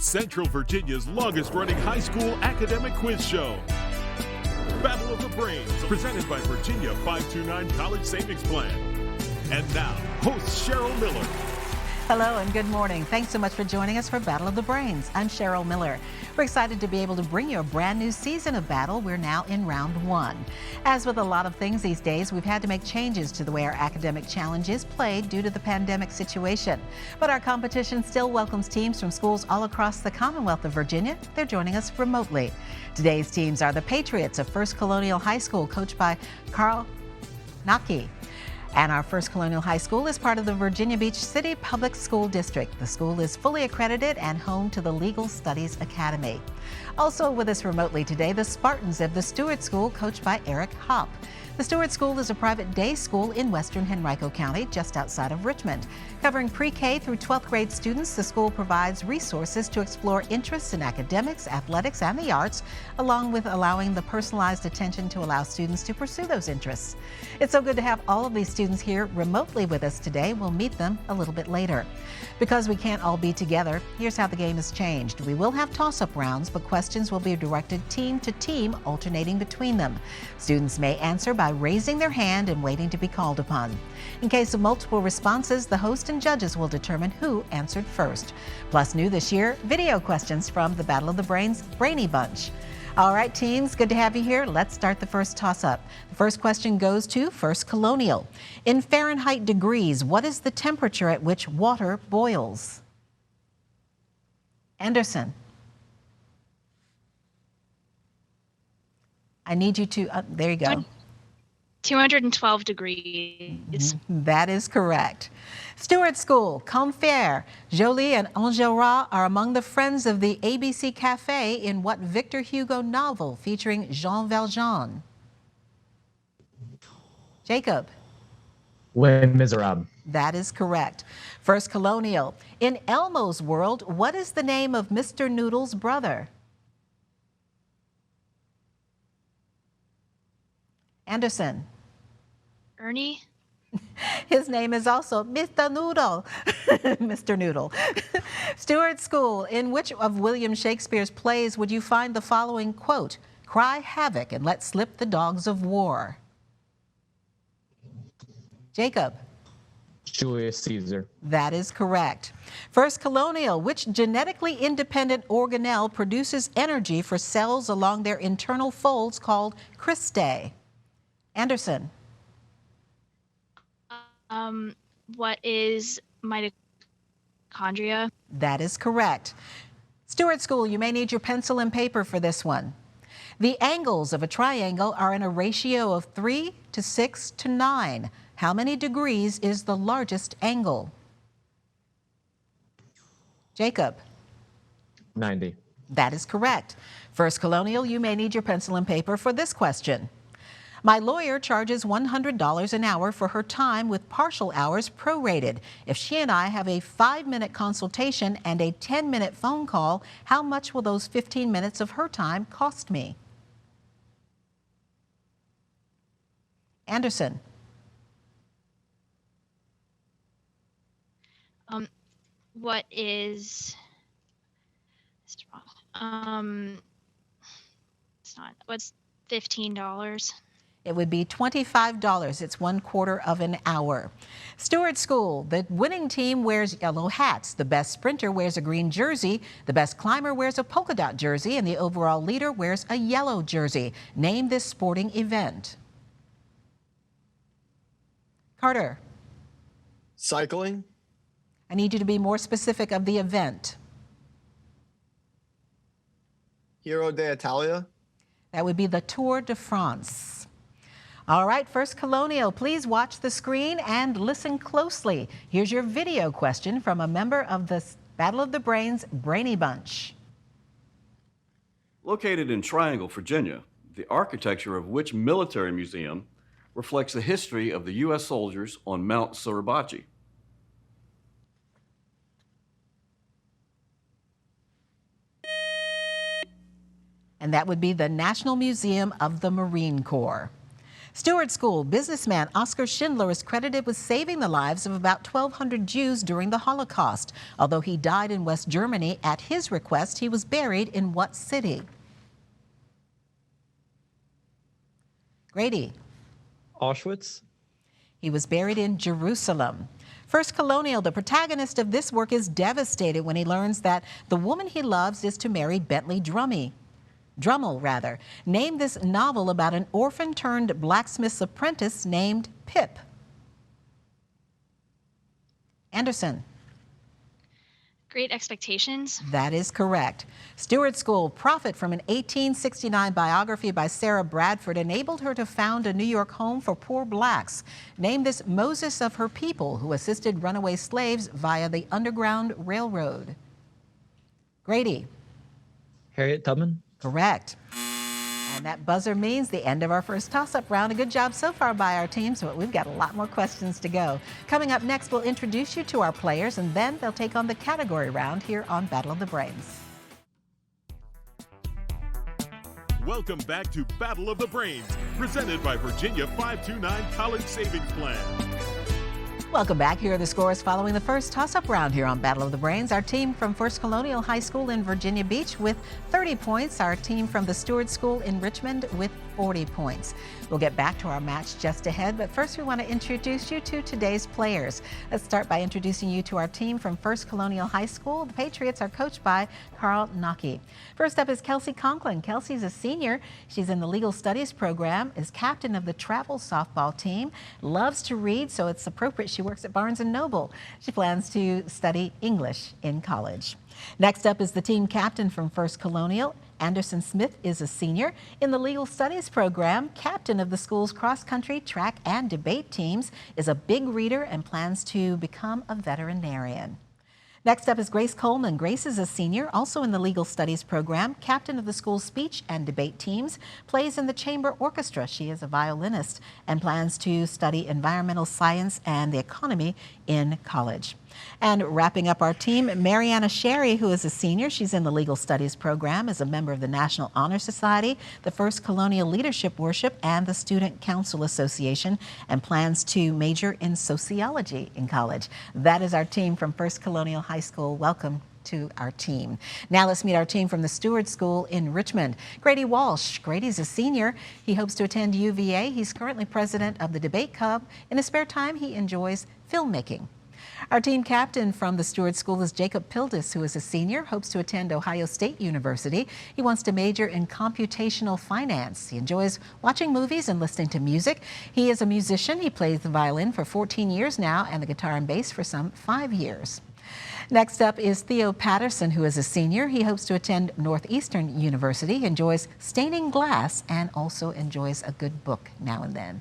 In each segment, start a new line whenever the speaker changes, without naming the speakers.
Central Virginia's longest-running high school academic quiz show. Battle of the Brains, presented by Virginia 529 College Savings Plan. And now, host Cheryl Miller.
Hello and good morning. Thanks so much for joining us for Battle of the Brains. I'm Cheryl Miller. We're excited to be able to bring you a brand new season of Battle. We're now in round 1. As with a lot of things these days, we've had to make changes to the way our academic challenge is played due to the pandemic situation. But our competition still welcomes teams from schools all across the Commonwealth of Virginia. They're joining us remotely. Today's teams are the Patriots of First Colonial High School, coached by Carl Naki. And our First Colonial High School is part of the Virginia Beach City Public School District. The school is fully accredited and home to the Legal Studies Academy. Also with us remotely today, the Spartans of the Steward School, coached by Eric Hopp. The Steward School is a private day school in western Henrico County, just outside of Richmond. Covering pre-K through 12th grade students, the school provides resources to explore interests in academics, athletics, and the arts, along with allowing the personalized attention to allow students to pursue those interests. It's so good to have all of these students here remotely with us today. We'll meet them a little bit later. Because we can't all be together, here's how the game has changed. We will have toss-up rounds, but questions will be directed team to team, alternating between them. Students may answer by raising their hand and waiting to be called upon. In case of multiple responses, the host and judges will determine who answered first. Plus, new this year, video questions from the Battle of the Brains Brainy Bunch. All right, teams, good to have you here. Let's start the first toss-up. The first question goes to First Colonial. In Fahrenheit degrees, what is the temperature at which water boils? Anderson. I need you to, there you go.
212 degrees.
That is correct. Steward School, Combeferre, Jolie, and Enjolras are among the friends of the ABC Cafe in what Victor Hugo novel featuring Jean Valjean? Jacob.
Les Miserables.
That is correct. First Colonial. In Elmo's world, what is the name of Mr. Noodle's brother? Anderson.
Ernie?
His name is also Mr. Noodle. Mr. Noodle. Steward School, in which of William Shakespeare's plays would you find the following quote, "Cry havoc and let slip the dogs of war"? Jacob.
Julius Caesar.
That is correct. First Colonial, which genetically independent organelle produces energy for cells along their internal folds called cristae? Anderson.
What is mitochondria?
That is correct. Steward School, you may need your pencil and paper for this one. The angles of a triangle are in a ratio of 3 to 6 to 9. How many degrees is the largest angle? Jacob.
90.
That is correct. First Colonial, you may need your pencil and paper for this question. My lawyer charges $100 an hour for her time with partial hours prorated. If she and I have a 5-minute consultation and a 10-minute phone call, how much will those 15 minutes of her time cost me? Anderson.
What is... It's not... What's $15?
It would be $25. It's 1/4 of an hour. Steward School, the winning team wears yellow hats. The best sprinter wears a green jersey. The best climber wears a polka dot jersey. And the overall leader wears a yellow jersey. Name this sporting event. Carter.
Cycling.
I need you to be more specific of the event.
Giro d'Italia.
That would be the Tour de France. All right, First Colonial, please watch the screen and listen closely. Here's your video question from a member of the Battle of the Brains Brainy Bunch.
Located in Triangle, Virginia, the architecture of which military museum reflects the history of the U.S. soldiers on Mount Suribachi?
And that would be the National Museum of the Marine Corps. Steward School businessman Oskar Schindler is credited with saving the lives of about 1,200 Jews during the Holocaust. Although he died in West Germany, at his request, he was buried in what city? Grady.
Auschwitz.
He was buried in Jerusalem. First Colonial, the protagonist of this work, is devastated when he learns that the woman he loves is to marry Bentley Drummle. Name this novel about an orphan turned blacksmith's apprentice named Pip. Anderson.
Great Expectations.
That is correct. Steward School, profit from an 1869 biography by Sarah Bradford enabled her to found a New York home for poor blacks. Name this Moses of her people who assisted runaway slaves via the Underground Railroad. Grady.
Harriet Tubman.
Correct. And that buzzer means the end of our first toss-up round. A good job so far by our teams, but we've got a lot more questions to go. Coming up next, we'll introduce you to our players, and then they'll take on the category round here on Battle of the Brains.
Welcome back to Battle of the Brains, presented by Virginia 529 College Savings Plan.
Welcome back. Here are the scores following the first toss-up round here on Battle of the Brains. Our team from First Colonial High School in Virginia Beach with 30 points. Our team from the Steward School in Richmond with 40 points. We'll get back to our match just ahead, but first we want to introduce you to today's players. Let's start by introducing you to our team from First Colonial High School. The Patriots are coached by Carl Nocky. First up is Kelsey Conklin. Kelsey's a senior. She's in the Legal Studies program, is captain of the travel softball team, loves to read, so it's appropriate she works at Barnes & Noble. She plans to study English in college. Next up is the team captain from First Colonial. Anderson Smith is a senior in the Legal Studies program. Captain of the school's cross-country, track, and debate teams, is a big reader and plans to become a veterinarian. Next up is Grace Coleman. Grace is a senior, also in the Legal Studies program, captain of the school's speech and debate teams, plays in the chamber orchestra. She is a violinist and plans to study environmental science and the economy in college. And wrapping up our team, Mariana Sherry, who is a senior. She's in the Legal Studies program, is a member of the National Honor Society, the First Colonial Leadership Worship, and the Student Council Association, and plans to major in sociology in college. That is our team from First Colonial High School. Welcome to our team. Now let's meet our team from the Steward School in Richmond. Grady Walsh. Grady's a senior. He hopes to attend UVA. He's currently president of the Debate Club. In his spare time, he enjoys filmmaking. Our team captain from the Steward School is Jacob Pildis, who is a senior, hopes to attend Ohio State University. He wants to major in computational finance. He enjoys watching movies and listening to music. He is a musician. He plays the violin for 14 years now and the guitar and bass for some 5 years. Next up is Theo Patterson, who is a senior. He hopes to attend Northeastern University, he enjoys staining glass, and also enjoys a good book now and then.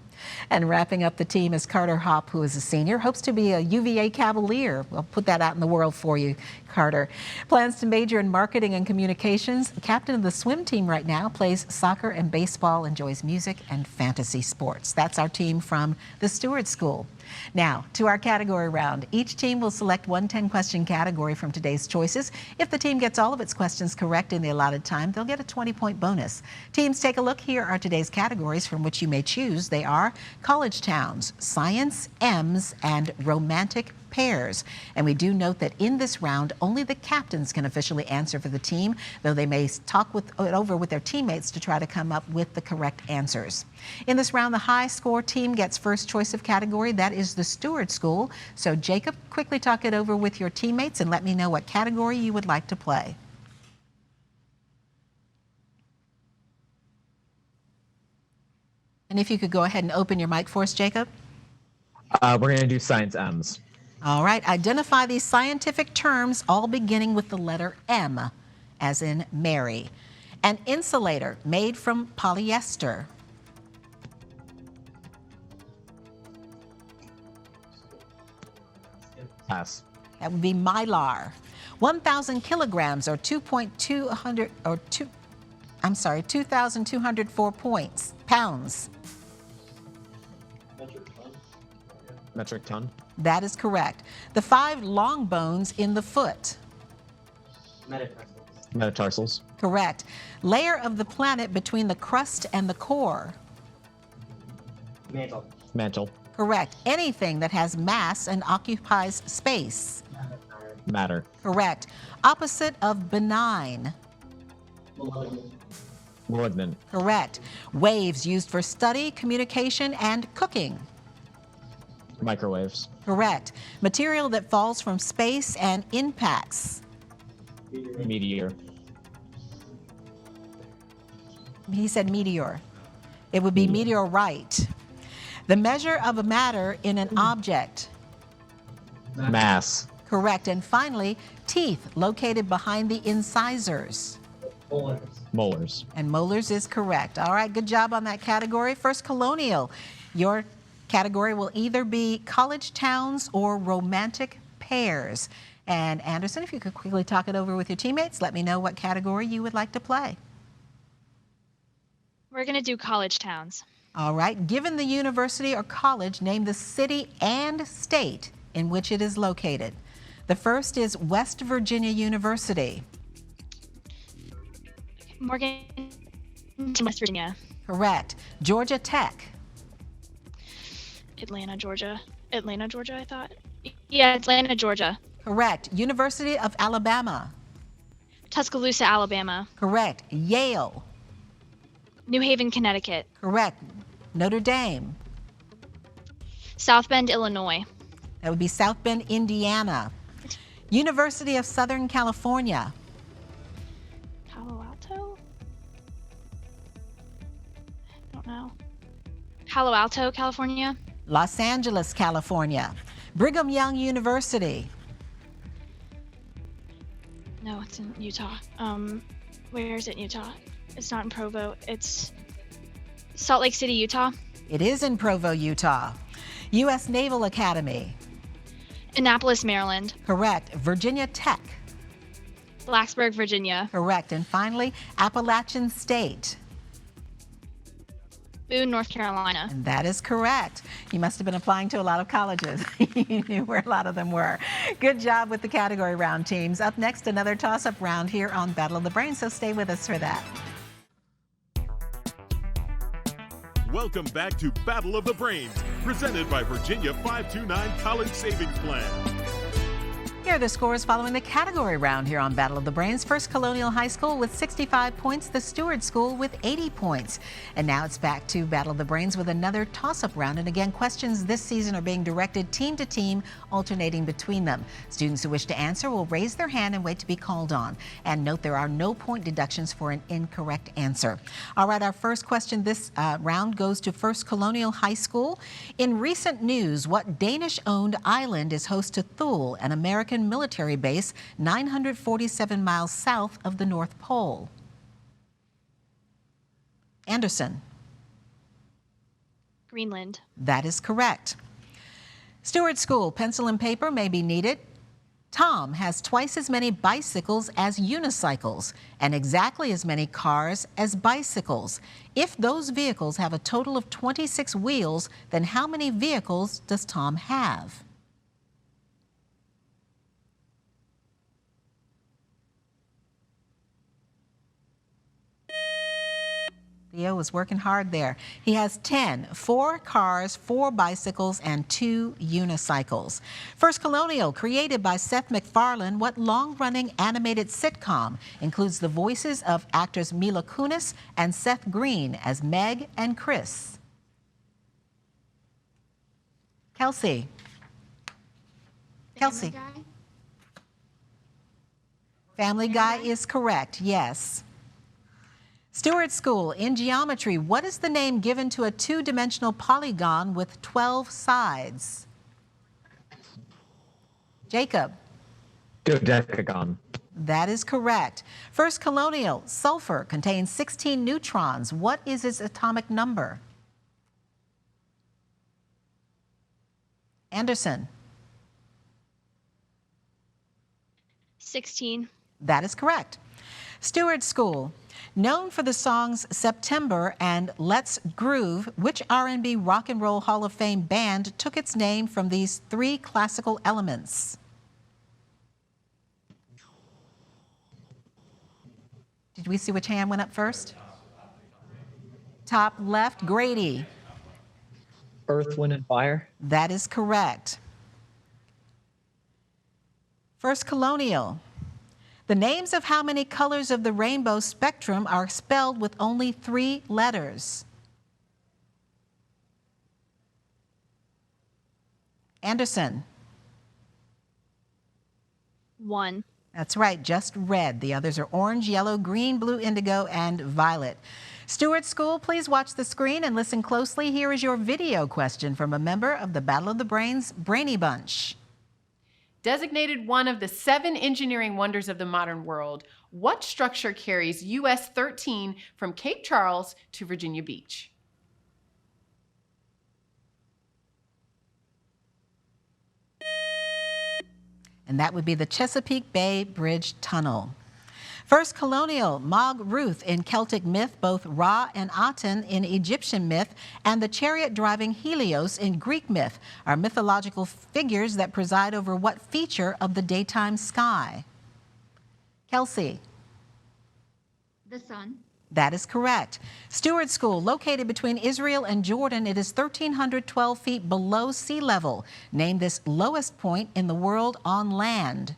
And wrapping up the team is Carter Hopp, who is a senior, hopes to be a UVA Cavalier. We'll put that out in the world for you, Carter. Plans to major in marketing and communications. Captain of the swim team right now, plays soccer and baseball, enjoys music and fantasy sports. That's our team from the Steward School. Now, to our category round. Each team will select one 10-question category from today's choices. If the team gets all of its questions correct in the allotted time, they'll get a 20-point bonus. Teams, take a look. Here are today's categories from which you may choose. They are college towns, science, M's, and romantic pairs. And we do note that in this round, only the captains can officially answer for the team, though they may talk it over with their teammates to try to come up with the correct answers. In this round, the high score team gets first choice of category. That is the Steward School. So Jacob, quickly talk it over with your teammates and let me know what category you would like to play. And if you could go ahead and open your mic for us, Jacob.
We're going to do science M's.
All right, identify these scientific terms all beginning with the letter M, as in Mary. An insulator made from polyester.
Pass.
That would be mylar. 1,000 kilograms or 2,204 pounds.
Metric ton.
That is correct. The 5 long bones in the foot.
Metatarsals.
Correct. Layer of the planet between the crust and the core.
Mantle.
Correct. Anything that has mass and occupies space.
Matter.
Correct. Opposite of benign.
Malignant.
Correct. Waves used for study, communication, and cooking.
Microwaves.
Correct. Material that falls from space and impacts.
Meteor.
He said meteor. It would be meteorite. The measure of a matter in an object.
Mass.
Correct. And finally, teeth located behind the incisors.
Molars.
And molars is correct. All right, good job on that category. First, Colonial. Your category will either be college towns or romantic pairs. And Anderson, if you could quickly talk it over with your teammates, let me know what category you would like to play.
We're going to do college towns.
All right, given the university or college, name the city and state in which it is located. The first is West Virginia University.
Morgantown, West Virginia.
Correct. Georgia Tech.
Atlanta, Georgia. Atlanta, Georgia, I thought. Yeah, Atlanta, Georgia.
Correct. University of Alabama.
Tuscaloosa, Alabama.
Correct. Yale.
New Haven, Connecticut.
Correct. Notre Dame.
South Bend, Illinois.
That would be South Bend, Indiana. University of Southern California.
Palo Alto? I don't know. Palo Alto, California.
Los Angeles, California. Brigham Young University.
No, it's in Utah. Where is it in Utah? It's not in Provo. It's Salt Lake City, Utah.
It is in Provo, Utah. U.S. Naval Academy.
Annapolis, Maryland.
Correct. Virginia Tech.
Blacksburg, Virginia.
Correct. And finally, Appalachian State.
Boone, North Carolina.
And that is correct. You must have been applying to a lot of colleges. You knew where a lot of them were. Good job with the category round, teams. Up next, another toss-up round here on Battle of the Brains, so stay with us for that.
Welcome back to Battle of the Brains, presented by Virginia 529 College Savings Plan.
Here are the scores following the category round here on Battle of the Brains. First, Colonial High School with 65 points, the Steward School with 80 points. And now it's back to Battle of the Brains with another toss-up round. And again, questions this season are being directed team to team, alternating between them. Students who wish to answer will raise their hand and wait to be called on. And note there are no point deductions for an incorrect answer. All right, our first question this round goes to First Colonial High School. In recent news, what Danish-owned island is host to Thule, an American military base 947 miles south of the North Pole? Anderson.
Greenland.
That is correct. Steward School, pencil and paper may be needed. Tom has twice as many bicycles as unicycles and exactly as many cars as bicycles. If those vehicles have a total of 26 wheels, then how many vehicles does Tom have? Theo was working hard there. He has 10, 4 cars, 4 bicycles, and 2 unicycles. First Colonial, created by Seth MacFarlane, what long-running animated sitcom includes the voices of actors Mila Kunis and Seth Green as Meg and Chris? Kelsey. Kelsey. Family Guy is correct, yes. Steward School, in geometry, what is the name given to a 2-dimensional polygon with 12 sides? Jacob.
Dodecagon.
That is correct. First Colonial, sulfur contains 16 neutrons. What is its atomic number? Anderson.
16.
That is correct. Steward School, known for the songs September and Let's Groove, which R&B Rock and Roll Hall of Fame band took its name from these 3 classical elements? Did we see which hand went up first? Top left, Grady.
Earth, Wind, and Fire.
That is correct. First Colonial. The names of how many colors of the rainbow spectrum are spelled with only 3 letters? Anderson.
1.
That's right, just red. The others are orange, yellow, green, blue, indigo, and violet. Steward School, please watch the screen and listen closely. Here is your video question from a member of the Battle of the Brains Brainy Bunch.
Designated one of the 7 engineering wonders of the modern world, what structure carries US 13 from Cape Charles to Virginia Beach?
And that would be the Chesapeake Bay Bridge Tunnel. First Colonial, Mag Ruth in Celtic myth, both Ra and Aten in Egyptian myth, and the chariot-driving Helios in Greek myth are mythological figures that preside over what feature of the daytime sky? Kelsey.
The sun.
That is correct. Steward School, located between Israel and Jordan, it is 1,312 feet below sea level. Name this lowest point in the world on land.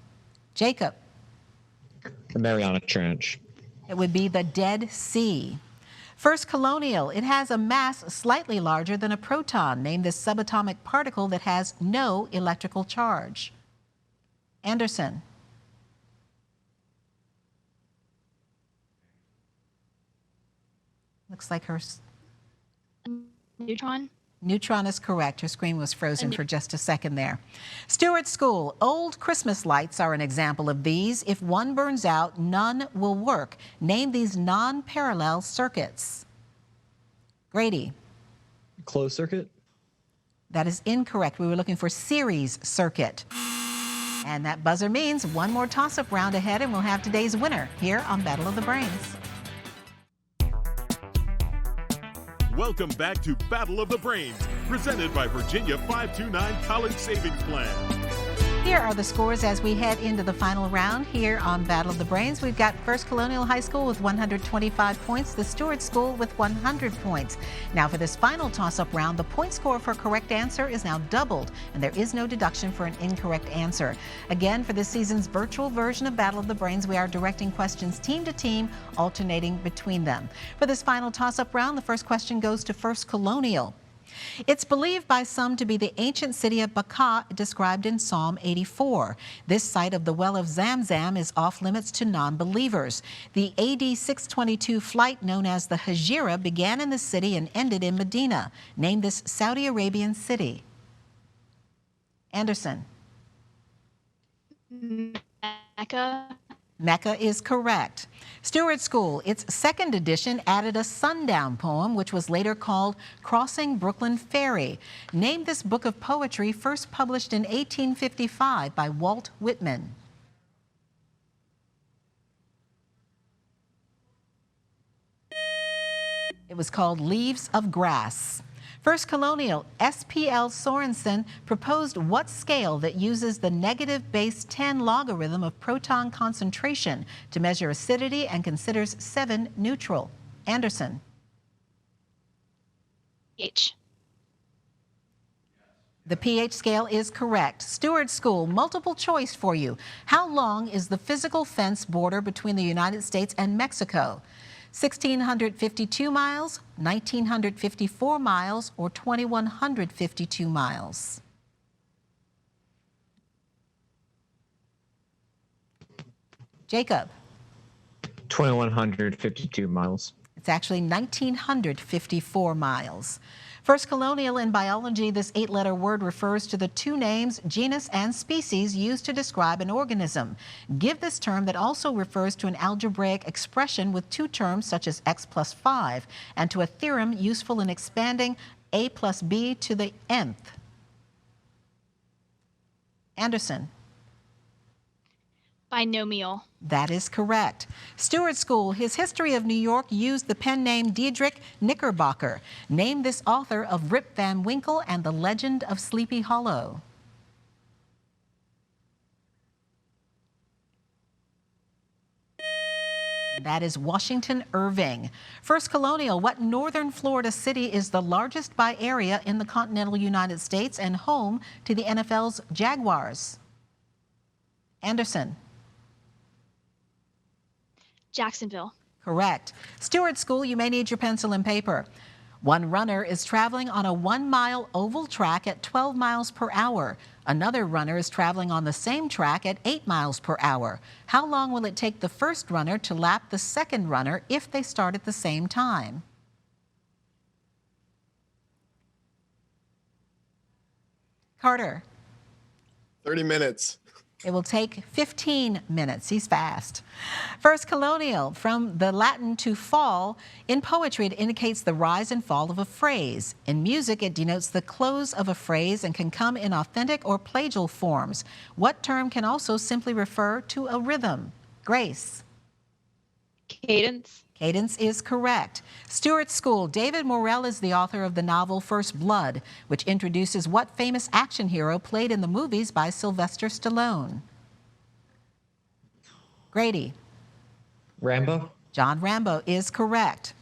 Jacob.
The Mariana Trench.
It would be the Dead Sea. First Colonial, it has a mass slightly larger than a proton. Name this subatomic particle that has no electrical charge. Anderson. Looks like her
Neutron.
neutron is correct. Her screen was frozen for just a second there. Steward School, old Christmas lights are an example of these. If one burns out, none will work. Name these non-parallel circuits. Grady.
Closed circuit.
That is incorrect. We were looking for series circuit. And that buzzer means one more toss-up round ahead, and we'll have today's winner here on Battle of the Brains.
Welcome back to Battle of the Brains, presented by Virginia 529 College Savings Plan.
Here are the scores as we head into the final round here on Battle of the Brains. We've got First Colonial High School with 125 points, the Steward School with 100 points. Now for this final toss-up round, the point score for a correct answer is now doubled, and there is no deduction for an incorrect answer. Again, for this season's virtual version of Battle of the Brains, we are directing questions team to team, alternating between them. For this final toss-up round, the first question goes to First Colonial. It's believed by some to be the ancient city of Bakah described in Psalm 84. This site of the well of Zamzam is off limits to non-believers. The AD 622 flight known as the Hijra began in the city and ended in Medina. Name this Saudi Arabian city. Anderson.
Mecca.
Mecca is correct. Steward School, its second edition added a sundown poem, which was later called Crossing Brooklyn Ferry. Name this book of poetry first published in 1855 by Walt Whitman. It was called Leaves of Grass. First Colonial, S.P.L. Sorensen proposed what scale that uses the negative base 10 logarithm of proton concentration to measure acidity and considers 7 neutral. Anderson.
H.
The pH scale is correct. Steward School, multiple choice for you. How long is the physical fence border between the United States and Mexico? 1,652 miles, 1,954 miles, or 2,152 miles? Jacob.
2,152 miles.
It's actually 1,954 miles. First Colonial, in biology, this 8-letter word refers to the 2 names, genus and species, used to describe an organism. Give this term that also refers to an algebraic expression with 2 terms such as x plus 5, and to a theorem useful in expanding a plus b to the nth. Anderson.
Binomial.
That is correct. Steward School, his history of New York used the pen name Diedrich Knickerbocker. Name this author of Rip Van Winkle and the Legend of Sleepy Hollow. That is Washington Irving. First Colonial, what northern Florida city is the largest by area in the continental United States and home to the NFL's Jaguars? Anderson.
Jacksonville.
Correct. Steward School, you may need your pencil and paper. One runner is traveling on a 1-mile oval track at 12 miles per hour. Another runner is traveling on the same track at 8 miles per hour. How long will it take the first runner to lap the second runner if they start at the same time? Carter.
30 minutes.
It will take 15 minutes. He's fast. First Colonial, from the Latin to fall, in poetry it indicates the rise and fall of a phrase. In music it denotes the close of a phrase and can come in authentic or plagial forms. What term can also simply refer to a rhythm? Grace.
Cadence.
Cadence is correct. Steward School, David Morrell is the author of the novel First Blood, which introduces what famous action hero played in the movies by Sylvester Stallone? Grady.
Rambo.
John Rambo is correct.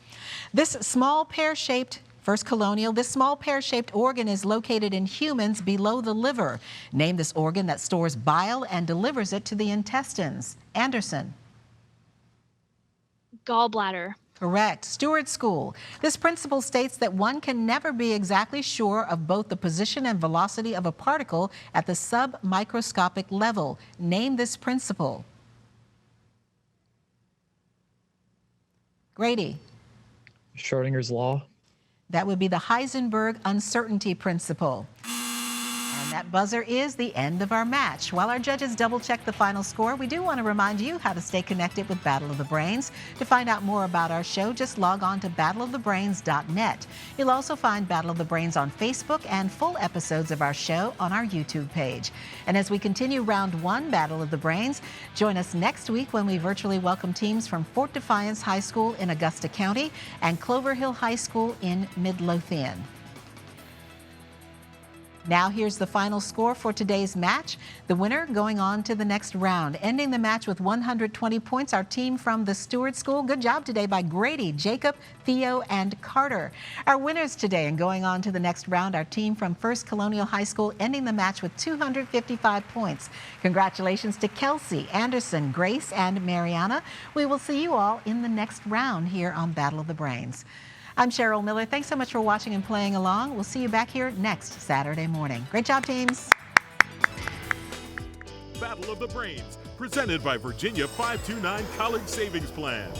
This small pear-shaped First Colonial, this small pear-shaped organ is located in humans below the liver. Name this organ that stores bile and delivers it to the intestines. Anderson.
Gallbladder.
Correct. Steward School. This principle states that one can never be exactly sure of both the position and velocity of a particle at the submicroscopic level. Name this principle. Grady.
Schrodinger's law.
That would be the Heisenberg uncertainty principle. And that buzzer is the end of our match. While our judges double-check the final score, we do want to remind you how to stay connected with Battle of the Brains. To find out more about our show, just log on to battleofthebrains.net. You'll also find Battle of the Brains on Facebook and full episodes of our show on our YouTube page. And as we continue round 1, Battle of the Brains, join us next week when we virtually welcome teams from Fort Defiance High School in Augusta County and Clover Hill High School in Midlothian. Now here's the final score for today's match. The winner going on to the next round. Ending the match with 120 points, our team from the Steward School. Good job today by Grady, Jacob, Theo, and Carter. Our winners today and going on to the next round, our team from First Colonial High School, ending the match with 255 points. Congratulations to Kelsey, Anderson, Grace, and Mariana. We will see you all in the next round here on Battle of the Brains. I'm Cheryl Miller. Thanks so much for watching and playing along. We'll see you back here next Saturday morning. Great job, teams.
Battle of the Brains, presented by Virginia 529 College Savings Plan.